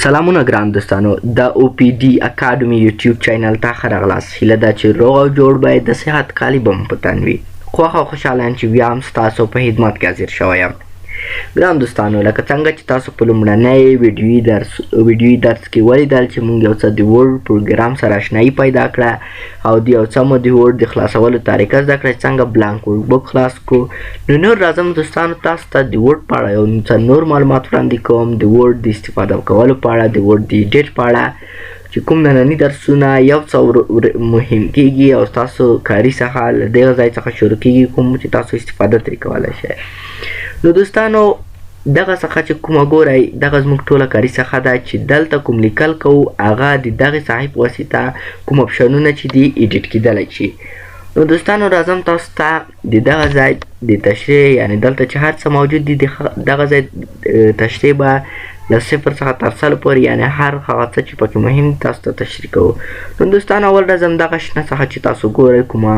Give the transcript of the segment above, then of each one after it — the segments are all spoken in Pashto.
سلامونه ګران دوستانو د او پی ډي اکاډمي یوټیوب چینل ته ښه راغلاست. هیله ده چې روغ او جوړ باید د صحت کالي به مو په تن وي. خوښ او خوشحاله یم چې بیا هم ستاسو په خدمت کې حاضر شوی یم. ګران دوستانو لکه څنګه چې تاسو په لومړنۍ ویډیویي درس کې ولیدل چې موږ یو څه د ورډ پروګرام سره اشنایي پیدا کړه او د یو څه مو د ورډ د خلاصولو طریقه زده کړه چې څنګه بلانک ورډ بک خلاص کړو. نو نور راځم دوستانو تاسو ته د ورډ په اړه یو څه نور معلومات وړاندې کوم، د ورډ د استفاده کولو په اړه، د ورډ د ایډیټ په اړه چې کوم ننني درسونه یو څه مهم کیږي او تاسو کاري څخه له دغه ځای څخه شروع کیږي کوم چې تاسو استفاده ترې کولی شئ. نو دوستانو دغه څخه چې کومه ګورئ دغه زموږ ټوله کاري څخه ده چې دلته کوم لیکل کوو هغه د دغې صحیح په واسطه کوم اپشنونه چې دي ایډیټ کیدلی شي. نو دوستانو راځم تاسو ته د دغه ځای د تشریح یعنې دلته چې هر څه موجود دي دغه ځای تشریح به له صفر څخه تر سلو پورې یعنې هر هغه څه چې پکې مهم تاسو ته تشریح کوو. نو دوستانو اول راځم دغه شنه څخه چې تاسو ګورئ کومه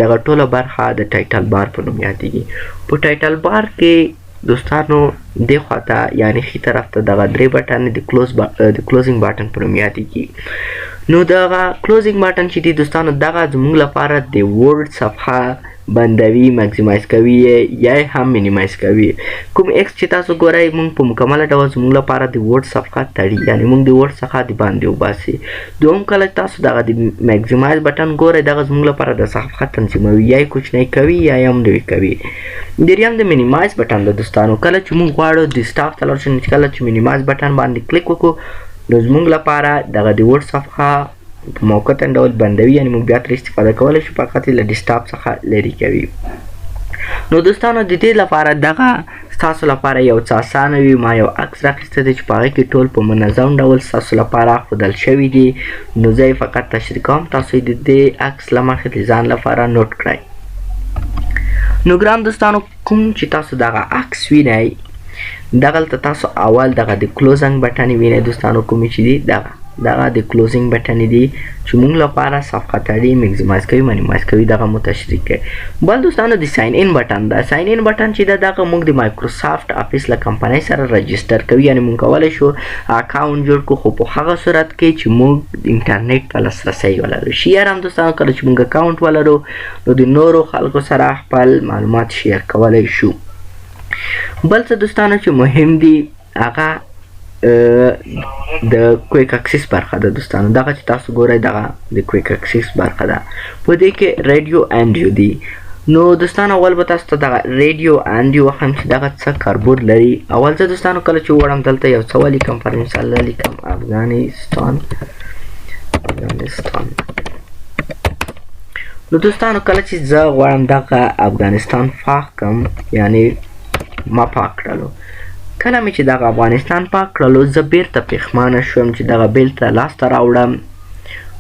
دغه ټوله برخه د ټایټل بار په نوم یادیږي. په ټایټل بار کې دوستانو دې خواته یعنې ښي طرف ته دغه درې بټن د کلوزینګ بټن په نوم یادیږي. نو دغه کلوزینګ بټن چې دی دوستانو دغه زموږ لپاره د ورډ صفحه بندوي، مکسیمایز کوي یا هم مینیمایز کوي. کوم ایکس چې تاسو ګورئ موږ په مکمله ډول زموږ لپاره د ورډ صفحه تړي یعنې موږ د ورډ څخه د باندې وباسي. دوم کله تاسو دغه د مکسیمایز بټن ګورئ دغه زموږ لپاره د صفحه تنظیموي یا یې کوچنی کوي یا یې هم لوی کوي. دریم د مینیمایز بټن د دوستانو کله چې موږ غواړو د سټاپ ته لاړ شو نو کله چې مینیمایز بټن باندې کلیک وکړو نو زموږ لپاره دغه د ورډ صفحه په موقتا ډول بندوي یعنې موږ بیا ترې استفاده کولی شو فقط یې له ډیسکټاپ څخه لرې کوي. نو دوستانو د دې لپاره دغه ستاسو لپاره یو څه اسانه وي. ما یو عکس راخیستی دی چې په هغې کې ټول په منظم ډول ستاسو لپاره ښودل شوي دي. نو زه یې فقط تشریح کوم، تاسو یې د دې عکس له مخې د ځان لپاره نوټ کړئ. نو ګران دوستانو کوم چې تاسو دغه عکس وینئ دغلته تاسو اول دغه د کلوزینګ بټن وینئ دوستانو کومې چې دي دغه د کلوزینګ بټن دي چې موږ لپاره صفحه تړي، مکسیمایز کوي، مینیمایز کوي، دغه مو تشریح کوي. بل دوستانو د ساین ان بټن ده. ساین ان بټن چې ده دغه موږ د مایکروسافټ افیس له کمپنۍ سره رجسټر کوي یعنې موږ کولی شو اکاونټ جوړ کړو خو په هغه صورت کې چې موږ انټرنیټ ته لاسرسی ولرو. شیر هم دوستانو کله چې موږ اکاونټ ولرو نو د نورو خلکو سره خپل معلومات شیر کولی شو. بل څه دوستانو چې مهم دي هغه د کویک اکسس برخه ده دوستانو. دغه چې تاسو ګورئ دغه د کویک اکسس برخه ده په دې کې ریډیو انډیو دي. نو دوستانو اول به تاسو ته دغه ریډیو انډیو هم چې دغه څه کاربورډ لري. اول زه دوستانو کله چې وغواړم دلته یو څه ولیکم پر مثال لیکم افغانستان. نو دوستانو کله چې زه غواړم دغه افغانستان پاک کړم یعنې ما پاک کړلو، کله مې چې دغه افغانستان پاک کړلو زه بیرته پښیمانه شوم چې دغه بیرته لاسته راوړم.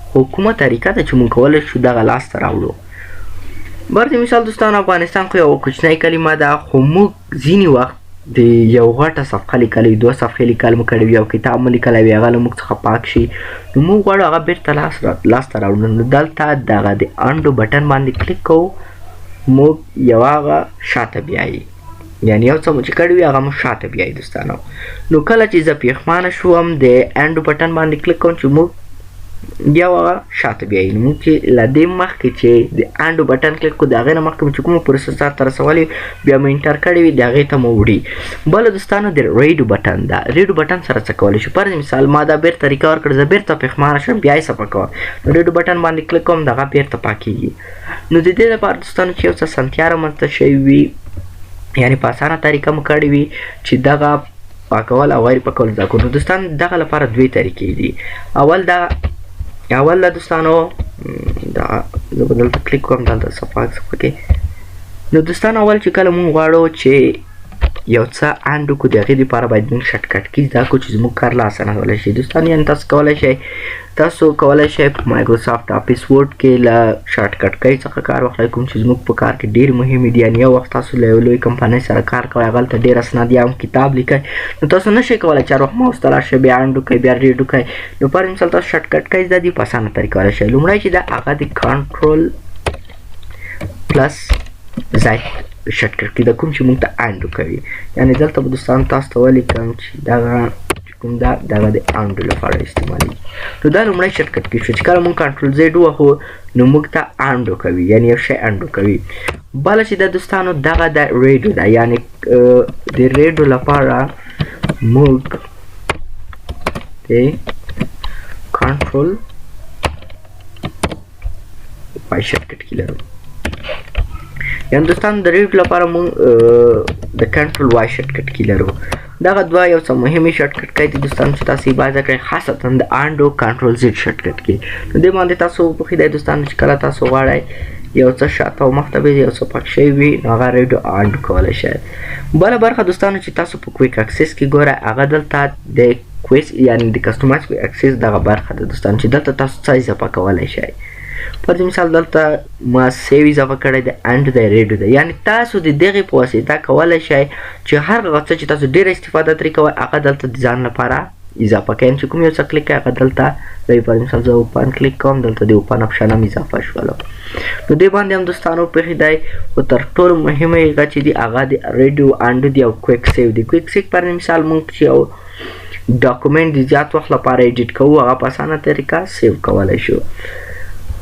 خو کومه طریقه ده چې موږ کولی شو دغه لاسته راوړو؟ برد مثال دوستانو افغانستان خو یوه کوچنۍ کلمه ده خو موږ ځینې وخت د یو غټه صفحه لیکلی، دوه صفحې لیکل مو کړی وي او کتاب مو لیکلی وي هغه له موږ څخه پاک شي نو موږ غواړو هغه بیرته لاسته راوړو. نو دلته دغه د انډو بټن باندې کلیک کوو موږ یو هغه شاته بیایي یعنې یو څه مو چې کړي وي هغه مو شاته بیایي دوستانو. نو کله چې زه پښیمانه شوم د انډو بټن باندې کلیک کوم چې موږ بیا هغه شاته بیایي. نو موږ چې له دې مخکې چې د انډو بټن کلیک کړو د هغې نه مخکې مو چې کومه پروسه ته رسولې بیا مو انټر کړی وي د هغې ته مو وړي. بله دوستانو د ریډو بټن ده. ریډو بټن سره څه کولی شو؟ فرض مثال ما دا بیرته ریکور کړ زه بیرته پښیمانه شوم بیا یې صفحه کوم نو ریډو بټن باندې کلیک کوم دغه بیرته پاکېږي. نو د دې لپاره دوستانو چې یو څه اسانتیا رامنځته شوې وي یعنې په اسانه طریقه مو کړې وي چې دغه پاکول او غیر پاکول زده کړو. نو دوستان دغه لپاره دوې طریقې دي. اول دا دوستانو دا زه به دلته کلیک کوم دلته صفحه کې. نو دوستانو اول چې کله مونږ غواړو چې یو څه انډو کړو د هغې دپاره باید مونږ شارټکټ کی زده کړو چې زموږ کار لا اسانه کولی شي. دوستان یعنې تاسو کولی شئ په مایکروسافټ افیس ورډ کې له شارټکټ کی څخه کار واخلئ کوم چې زموږ په کار کې ډېرې مهمې دي. یعنې یو وخت تاسو له یو لوی کمپنۍ سره کار کوئ هغلته ډېر اسناد یا هم کتاب لیکئ نو تاسو نشئ کولی چې هر وخت ماوس ته راشئ بیا انډو کوئ بیا ریډو کوئ. نو پر مثال تاسو شارټکټ کی زده دي په اسانه طریقه کولی شئ. لومړی چې ده هغه د کنټرول پلس زد شارټکټ کی ده کوم چې موږ ته انډو کوي. یعنې دلته به دوستان تاسو ته ولیکم چې دغه کوم دغه د انډو لپاره استعمالي. نو دا لومړی شرکت کې شو چې کله موږ کنټرول زیډ وهو نو موږ ته انډو کوي یعنی یو شی انډو کوي. بله چې د دوستانو دغه د ریډیو ده یعنی د ریډیو لپاره موږ د کنټرول وای شرکت کې لرو. یعنی دوستان د ریډیو لپاره موږ د کنټرول وای شرکت کې لرو. دغه دوه یو څه مهمې شرکت کوي چې دوستان چې تاسو یې باید کړئ خاصتا د انډو کنټرول زیډ شرکت کې. نو دې باندې تاسو وپوښئ دوستان چې کله تاسو غواړئ یو څه شاته او مخته به یو څه پاک شوی وي نو هغه ریډیو انډو کولی شئ. بله برخه دوستانو چې تاسو په کویک اکسس کې ګورئ هغه دلته د کویس یعنی د کسټمایز کویک اکسس دغه برخه ده دوستان چې دلته تاسو څه اضافه کولی شئ. پر مثال دلته ما سیو اضافه کړی د انډ د ریډیو ده یعنی تاسو د دغې په واسطه کولی شئ چې هر هغه څه چې تاسو ډېره استفاده ترې کوئ هغه دلته د ځان لپاره اضافه کوئ. چې کوم یو څه کلیک کوئ هغه دلته دی. پر مثال زه اوپن کلیک کوم دلته د اوپن اپشن هم اضافه شولو. نو دې باندې هم دوستانو وپوښئ دی خو تر ټولو مهمه هغه چې دی هغه د ریډیو انډو دی او کویک سیو دی. کویک سیو پر مثال موږ چې یو ډاکومنټ د زیات وخت لپاره ایډیټ کوو هغه په اسانه طریقه سیو کولی شو.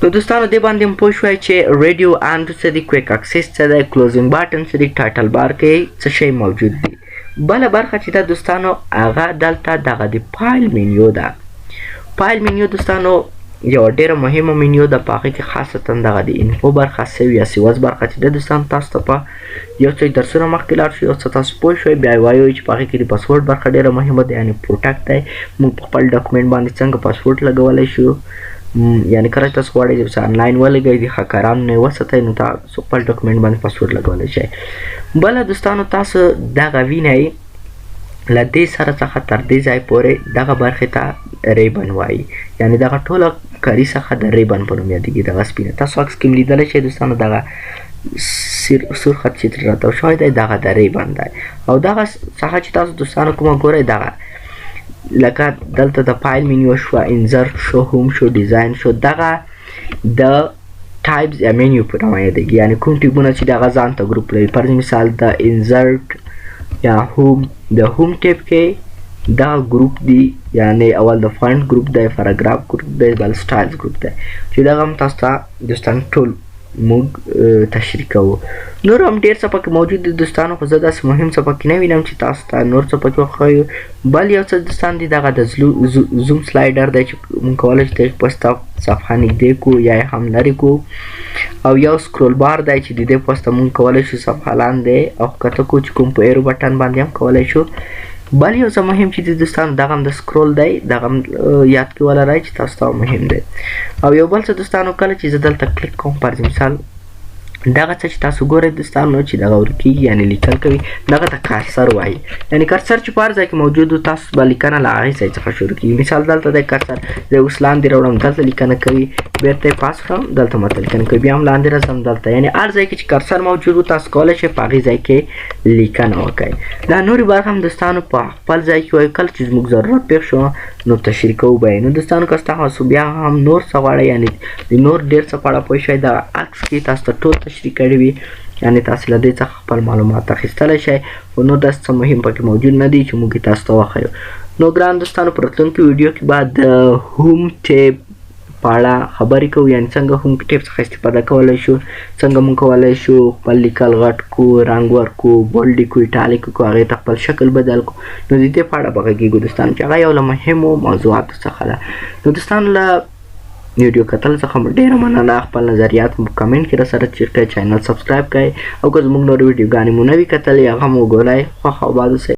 نو دوستانو دې باندې هم پوه شوئ چې ریډیو انډو څه دی، کویک اکسس څه دی، کلوزینګ باټن څه دی، ټایټل بار کې څه شی موجود دی. بله برخه چې ده دوستانو هغه دلته دغه د فایل منیو ده. فایل منیو دوستانو یوه ډېره مهمه منیو ده په هغې کې خاصتا دغه د انفو برخه سیو یا سیوز برخه چې ده دوستانو تاسو ته په یو څه درسونه مخکې لاړ شو یو څه تاسو پوه شوئ بیا وایو چې په هغې کې د پاسورډ برخه ډېره مهمه ده یعنې پروټکټ دی. موږ په خپل ډاکومنټ باندې څنګه پاسورډ لګولی شو یعنی کله تاسو غواړئ چې اوس انلاین ولګئ د هکرانو نه یې وساتئ نو تاسو خپل ډاکومنټ باندې پاسورډ لګولی شئ. بله دوستانو تاسو دغه وینئ له دې سره څخه تر دې ځای پورې دغه برخې ته ریبن وایي یعنی دغه ټوله کاري څخه د ریبن په نوم یادېږي. دغه سپینه تاسو عکس کې هم لیدلی شئ دوستانو دغه سور خط چې ترې راتاو شوی دی دغه د ریبن دی. او دغه څخه چې تاسو دوستانو کومه ګورئ دغه لکه دلته د فایل منیو شوه، انزرټ شو، هوم شو، ډیزاین شو، دغه د ټایپز یا منیو په نامه یادېږي یعنی کوم ټیپونه چې دغه ځان ته ګروپ لري. پر مثال د انزرټ یا هوم د هوم ټیپ کې دغه ګروپ دی یعنی اول د فونټ ګروپ دی، پاراګراف ګروپ دی، بل سټایلز ګروپ دی چې دغه هم تاسو ته دوستانو ټول موږ تشریح کوو. نور هم ډېر څه پکې موجود دي دوستانو خو زه داسې مهم څه پکې نه وینم چې تاسو ته نور څه پکې وښیو. بل یو څه دوستان دي دغه د زوم سلایډر دی چې موږ کولی شو د پوسته صفحه نږدې کړو یا یې هم لرې کړو. او یو سکرول بار دی چې د دې پوسته موږ کولی شو صفحه لاندې او ښکته کړو چې کوم په ایرو بټن باندې هم کولی شو. بل یو څه مهم چې د دوستانو دغه هم د سکرول دی دغه هم یاد کې ولرئ چې تاسو ته مهم دی. او یو بل څه دوستانو کله چې زه دلته کلیک کوم پر مثال دغه څه چې تاسو ګورئ دوستانو چې دغه ورکېږي یعنی لیکل کوي دغه ته کارسر وایي یعنی کارسر چې په هر ځای کې موجود و تاسو به لیکنه له هغې ځای څخه شروع کېږي. مثال دلته دی کارسر زه اوس لاندې راوړم دلته لیکنه کوي بېرته یې پاس کړم دلته ماته لیکنه کوي بیا هم لاندې راځم دلته یعنی هر ځای کې چې کارسر موجود و تاسو کولی شئ په هغې ځای کې لیکنه وکړئ. دا نورې برخه هم دوستانو په خپل ځای کې وایو کله چې زموږ ضرورت پېښ شو نو تشریح کوو به یې. نو دوستانو که تاسو بیا هم نور څه غواړئ یعنی د نور ډېر څه په اړه پوه شئ دغه عکس کې تاسو ته ټول تشریح کړي وي یعنی تاسو له دې څخه خپل معلومات اخیستلی شئ خو نور داسې څه مهم پکې موجود نه دی چې موږ یې تاسو ته وښیو. نو ګران دوستانو په راتلونکي ویډیو کې به د هوم ټیپ په اړه خبرې کوو یعنی څنګه هوم ټیپ څخه استفاده کولی شو، څنګه موږ کولی شو خپل لیکل غټ کړو، رنګ ورکړو، بولډ یې کړو، ایټالیک کړو، هغې ته خپل شکل بدل کړو. نو د دې په اړه به غږېږو دوستانو چې هغه یو له مهمو موضوعاتو څخه ده. نو دوستانو له ویډیو کتل څخه ډېره مننه. خپل نظریات مو کمنټ کې راسره شیر کړئ، چینل سبسکرایب کړئ او که زموږ نورې ویډیوګانې مو نه وي کتلې هغه هم وګورئ. خوښ او باد اوسئ.